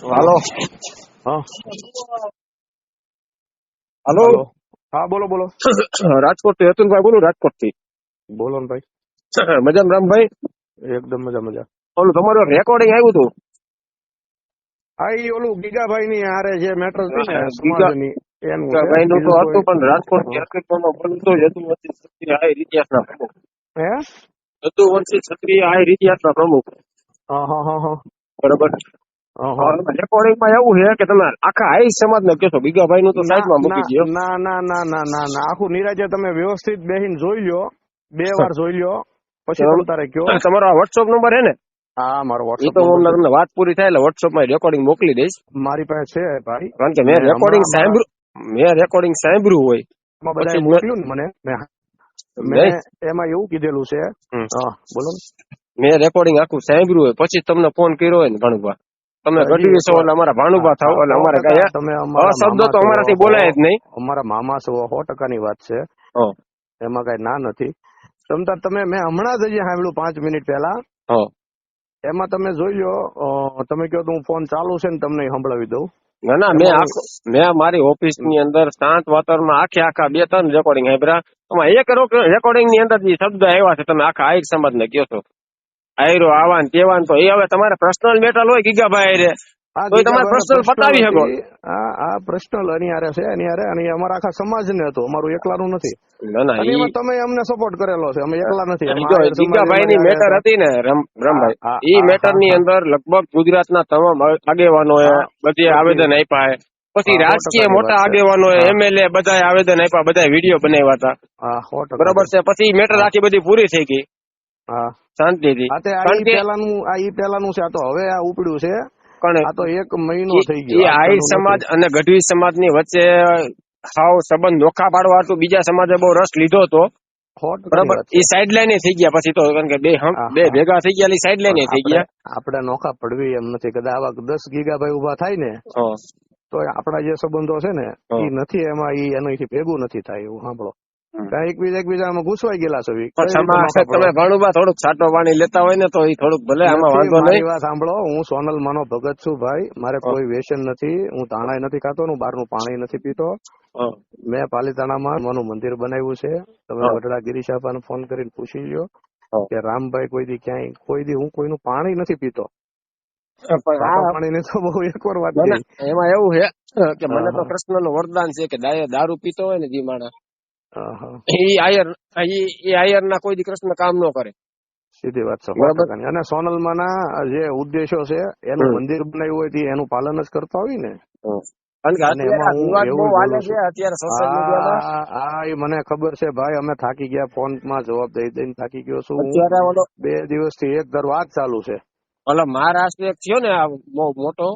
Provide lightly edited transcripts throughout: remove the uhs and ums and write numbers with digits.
હાલો. હા હાલો. હાલો. હા બોલો બોલો રાજકોટ થી અતુલભાઈ બોલું, રાજકોટ થી. બોલો ને ભાઈ. મજામાં રામભાઈ? એકદમ મજા મજા. ઓલું તમારું રેકોર્ડિંગ આવ્યું હતું. હા ઈ ઓલું ગીગાભાઈ ની હારે જે મેટર હતી ને સમાજની એનું છે, ભાઈ નું તો બીજું કોઈ. હતું, પણ રાજકોટ થી હકીકતમાં બોલું તો યદુવંશી ક્ષત્રિય આહિર ઇતિહાસના પ્રમુખ. હે યદુવંશી ક્ષત્રિય આહિર ઇતિહાસના પ્રમુખ. હા હા હા હા બરોબર. હા હા. રેકોર્ડિંગ માં એવું છે કે તમે આખા આહિર સમાજ ને કહેશો, ગીગાભાઈ નું તો ના સાઈડમાં મૂકી ના દો. ના ના ના ના ના ના આખું નિરાજે તમે વ્યવસ્થિત બેહીને જોઈ લ્યો, 2 વાર જોઈ લ્યો પછી તમ તારે કયો. તમારો આ વોટ્સઅપ નંબર છે ને? હા મારો એ વોટ્સઅપ તો હું નંબર છે, તમને વાત પૂરી થાય એટલે વોટ્સઅપ માં રેકોર્ડિંગ મોકલી દઈશ. મારી પાસે છે ભાઈ. કારણ કે મેં રેકોર્ડિંગ સાંભળ્યું હોય બધાએ પછી મોકલ્યું ને મને, મેં એમાં એવું કીધેલું છે. હા બોલો ને. મેં રેકોર્ડિંગ આખું સાંભળ્યું હોય પછી તમને ફોન કર્યો હોય ને ભાણુભા, તમે હજી ગઢવી છો એકવાર એટલે અમારા ભાણુભા થાવ, એટલે અમારે કઈ તમે અમારા અશબ્દ મામા તો છો, અમારાથી બોલાય જ નહીં. અમારા મામા છો, 100% ની વાત છે, હા એમાં કઈ ના નથી. તમતાર તમે મેં હમણાં જ હજી સાંભળ્યું 5 મિનિટ પહેલા, હા. એમાં તમે જોઈ લો. તમે કહો તો હું ફોન ચાલુ છે ને તમને સંભળાવી દઉં. ના ના, મેં મારી ઓફિસ ની અંદર શાંત વાતાવરણમાં આખા 2-3 રેકોર્ડિંગ આપ્યા. એમાં એક રેકોર્ડિંગ ની અંદર જે શબ્દ આવ્યા છે તમે આખા આહિર સમાજ ને કહો છો, આયરો આવાન તેવાન, તો એ હવે તમારે પર્સનલ મેટર હોય ગીગાભાઈ રે આ તો તમારે પર્સનલ પર્સનલ પતાવી શકો. હતી. આ પર્સનલ એની હારે છે, એની હારે, અને અમારા આખા સમાજ ને હતું, અમારું એકલાનું નથી. ના ના, અને એમાં તમે અમને સપોર્ટ કરેલો છે, અમે એકલા નથી. એમાં જો આહિર સમાજ ગીગાભાઈ અમારી ની હારે મેટર હતો. હતી ને રમભાઈ, એ મેટર ની અંદર લગભગ ગુજરાતના તમામ આગેવાનો એ બધી આવેદન આપ્યા. પછી રાજકીય 100% ની વાત મોટા છે. આગેવાનો એમએલએ બધા આવેદન આપ્યા, બધા વિડીયો બનાવ્યા હતા. હા 100% બરોબર છે. પછી મેટર આખી બધી પૂરી થઈ ગઈ હા શાંતિથી. આ કારણ કે ઈ પેલાનું છે. આ તો હવે આ ઉપડ્યું છે. આ તો 1 મહિનો થઈ એ ગયો, આહિર આજકાલનું સમાજ નથી. અને ગઢવી સમાજ ની વચ્ચે હાવ સંબંધ નોખા પાડવા હતું. બીજા સમાજે બહુ રસ લીધો હતો. 100% ની બરાબર. વાત એ છે. સાઈડ લાઈન થઈ ગયા પછી તો, કારણ કે બે ભેગા થઈ ગયા, સાઈડ પણ લાઈન થઈ ગયા. આપણે નોખા પડવી એમ નથી. કદાચ આવા 10 ગીગાભાઈ ઉભા થાય ને તો આપણા જે સંબંધો છે ને એ નથી, એમાં એનાથી ભેગું નથી થાય એવું. સાંભળો, એકબીજામાં ઘૂસવાઈ ગયેલા છે. કઈ રીતે નોખા તમે પડવા? ભાણુભા થોડુંક છાંટો પાણી લેતા હોય ને તો એ થોડુંક ભલે, આમાં નથી, વાંધો મારી નહીં. વાત સાંભળો. હું સોનલ માનો ભગત છું ભાઈ. મારે કોઈ વ્યસન નથી. હું ધાણાય નથી ખાતો, હું બહારનું પાણી નથી પીતો. મેં પાલીતાણામાં માનું મંદિર બનાવ્યું છે. તમે વડલા ગિરીશાપાને ફોન કરીને પૂછી લ્યો કે રામભાઈ કોઈ દી હું કોઈનું પાણી નથી પીતો. બાપા પાણી ને તો બહુ એકવાર વાત ગઈ. એમાં એવું છે કે મને તો કૃષ્ણ નું વરદાન છે કે દારૂ પીતો હોય ને જે માણસ, એ આયર ના કોઈ દી કૃષ્ણ કામ ન કરે. સીધી વાત છે 100%. અને સોનલમાં ના જે ઉદ્દેશો છે, એનું મંદિર બનાવ્યું હોય તે એનું પાલન જ કરતા હોય ને. અને એમાં હું એવું બોલું છું. હા એ મને ખબર છે ભાઈ. અમે થાકી ગયા, ફોન માં જવાબ દઈને થાકી ગયો છું. 2 દિવસથી એક દર વાત ચાલુ છે. મહારાષ્ટ્ર એક થયો ને બહુ મોટો,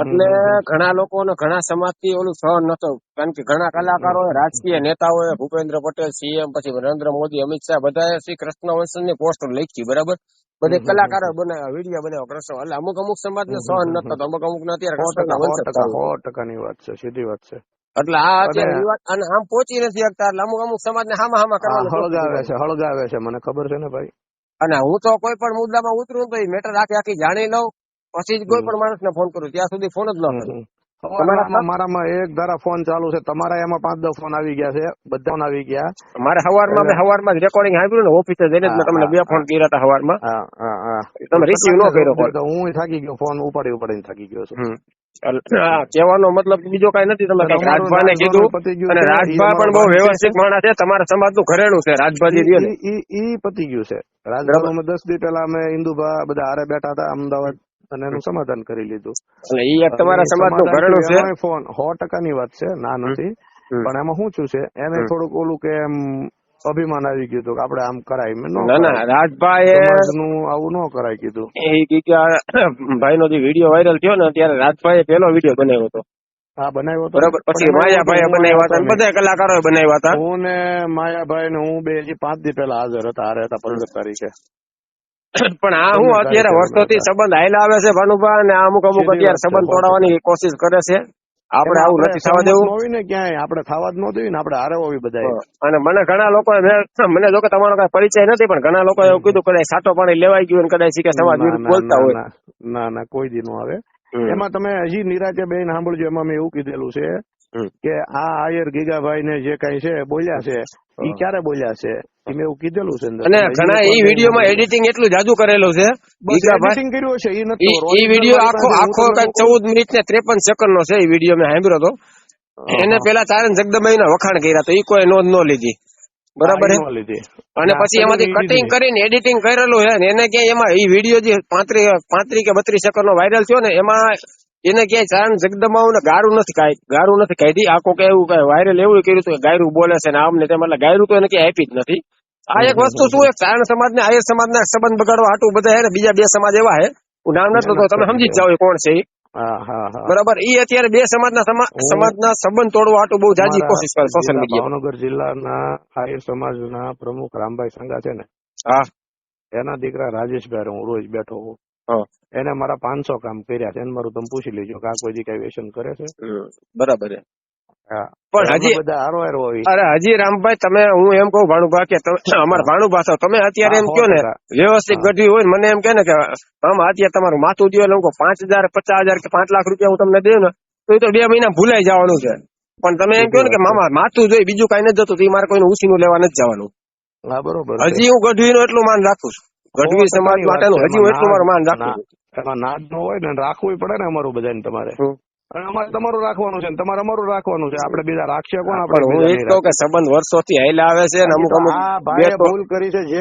એટલે ઘણા લોકો ને ઘણા સમાજ થી ઓલું સહન નતો. કારણ કે ઘણા કલાકારો, રાજકીય નેતાઓએ, ભૂપેન્દ્ર પટેલ સીએમ, પછી નરેન્દ્ર મોદી, અમિત શાહ, બધાએ શ્રી કૃષ્ણ વંશન ની પોસ્ટર લખી. બરાબર. બધે કલાકારો બનાવ્યા, વિડીયો બનાવ્યા કૃષ્ણ. એટલે અમુક સમાજ ને સહન નતો, અમુક ને અત્યારે કૃષ્ણ ના વંશ 100% ની વાત છે, સીધી વાત છે. એટલે આ અત્યારે વાત અને આમ પહોંચી નથી શકતા. એટલે અમુક સમાજ ને હામા કરવાનું હળગાવે છે, મને ખબર છે ને ભાઈ. અને હું તો કોઈ પણ મુદ્દામાં ઉતરું તો એ મેટર આખી જાણી લઉં, પછી જ કોઈ પણ માણસ ને ફોન કરું. ત્યાં સુધી ફોન જ ન કરું. મારામાં એક ધારા ફોન ચાલુ છે, તમારા એમાં 5-10 ફોન આવી ગયા છે, બધા ફોન આવી ગયા. મારે સવારમાં જ રેકોર્ડિંગ આવ્યું ને, ઓફિસે જઈને મેં તમને 2 ફોન કર્યા હતા સવારમાં. તમે રિસીવ ન કર્યો. હું થાકી ગયો, ફોન ઉપાડીને થાકી ગયો છું. કહેવાનો મતલબ બીજો કઈ નથી. તમે રાજભા ને કીધું, અને રાજભા પણ બહુ વ્યવસ્થિત માણસ છે. તમારા સમાજ નું ઘરેણું છે રાજભાજી રહ્યો ને, ઈ પતી ગયું છે. રાજભાનું 10 દી પેલા અમે ઇન્દુભા બધા હારે બેઠા હતા અમદાવાદ, અને એનું સમાધાન કરી લીધું. એટલે એ તમારા સમાજ નું ઘરેણું છે. ફોન 100% ની વાત છે, ના નથી. પણ એમાં શું થયું છે, એને થોડુંક ઓલું કે અભિમાન આવી ગયું કે આપડે આમ કરાય. ના રાજભાઈ નું આવું ન કરાય કીધું. ભાઈ નો જે વિડીયો વાયરલ થયો ને, ત્યારે રાજભાઈ પેલો વિડીયો બનાવ્યો હતો. હા બનાવ્યો હતો. બરાબર. પછી માયાભાઈ બનાવ્યા હતા, બધા કલાકારો બનાવ્યા હતા. હું ને માયાભાઈ ને હું 5 દી પહેલા હાજર હતા. હારે હતા 15 તારીખે. પણ આ હું અત્યારે વર્ષોથી સંબંધ હાલ્યા આવે છે ભાનુભા, અને અમુક અત્યારે સંબંધ તોડવાની કોશિશ કરે છે. આપણે આવું નથી થવા દેવું. હોય ને ક્યાંય આપણે થવા જ ન દઈએ ને, આપણે હારે હોવી બધા. અને મને ઘણા લોકો, મને જો કે તમારો કઈ પરિચય નથી, પણ ઘણા લોકો એવું કીધું કદાચ સાટો પાણી લેવાઈ ગયું, કદાચ કે સમાજ વિરુદ્ધ બોલતા હોય. ના કોઈ દી નો આવે. એમાં તમે હજી નિરાતે બેન સાંભળજો, એમાં મેં એવું કીધેલું છે કે આ આયર ગીગાભાઈ ને જે કઈ છે બોલ્યા છે એ ક્યારે બોલ્યા છે એ મેં એવું કીધેલું છે અંદર. અને ઘણા એ વિડીયોમાં એડિટિંગ એટલું જાદુ કરેલું છે એડિટિંગ કર્યું છે એ નથી. એ વિડીયો આખો કઈક 14 મિનિટ ને 53 સેકન્ડ નો છે. એ વિડીયો મેં સાંભળ્યો હતો. એને પેલા તારણ જગદંબાઈ ના વખાણ કર્યા તો એ કોઈ નોંધ ન લીધી, બરાબર છે. અને પછી એમાંથી કટિંગ કરીને એડિટિંગ કરેલું છે ને એને ક્યાંય એમાં એ વિડીયો જે 35 કે 32 સેકન્ડ નો વાયરલ થયો ને એમાં એને ક્યાંય ચારણ જગદંબાઓ ને ગારું નથી કાઢી. આખો કે એવું કઈ વાયરલ એવું કર્યું હતું કે ગાયરું બોલે છે ને આમ ને તેમ, એટલે ગાયરું તો એને ક્યાંય આપી જ નથી. આ એક વસ્તુ શું છે, ચારણ સમાજ ને આયર સમાજ ના સંબંધ બગાડવા હાટું બધા હે ને બીજા બે સમાજ એવા હે, હું નામ નથી તો તમે સમજી જ જાવ કોણ છે. બરાબર, ઈ અત્યારે બે સમાજના સંબંધ તોડવા હાટું બહુ જાજી કોશિશ કરે સોશિયલ મીડિયા. ભાવનગર જિલ્લાના આયર સમાજના પ્રમુખ રામભાઈ સંઘા છે ને, હા, એના દીકરા રાજેશભાઈ હું રોજ બેઠો હોઉં, એને મારા 500 કામ કર્યા છે. એને મારું તમે પૂછી લેજો કે આ કોઈ કઈ વ્યસન કરે છે. બરાબર છે. હા, પણ હજી બધા હારો હારો હોય. અરે હજી રામભાઈ તમે, હું એમ કહું ભાણુભા કે અમારા ભાણુભા છો તમે, અત્યારે એમ કયો ને વ્યવસ્થિત ગઢવી હોય ને, મને એમ કે ને કે આમ અત્યારે તમારું માથું દો એટલે 5,000 50,000 કે 5 લાખ રૂપિયા હું તમને દઉં ને તો એ તો 2 મહિના ભૂલાઈ જવાનું છે. પણ તમે એમ કહો ને કે મામા માથું જોઈ બીજું કઈ નથી જતું, તો મારે કોઈને ઉછીનું લેવા નથી જવાનું. હા, બરોબર. હજી હું ગઢવીનું એટલું માન રાખું છું, ગઢવી સમાજ માટેનું હજી હું એટલું મારું માન રાખું છું. એમાં નાદ ન હોય ને રાખવું પડે ને અમારું બધાને. તમારે અને અમારે તમારું રાખવાનું છે, તમારે અમારું રાખવાનું છે. આપણે બીજા રાખશે કોણ? આપણે હું એ જ કહું કે સંબંધ વર્ષોથી હાલ્યા આવે છે ને અમુક ભૂલ કરી છે જે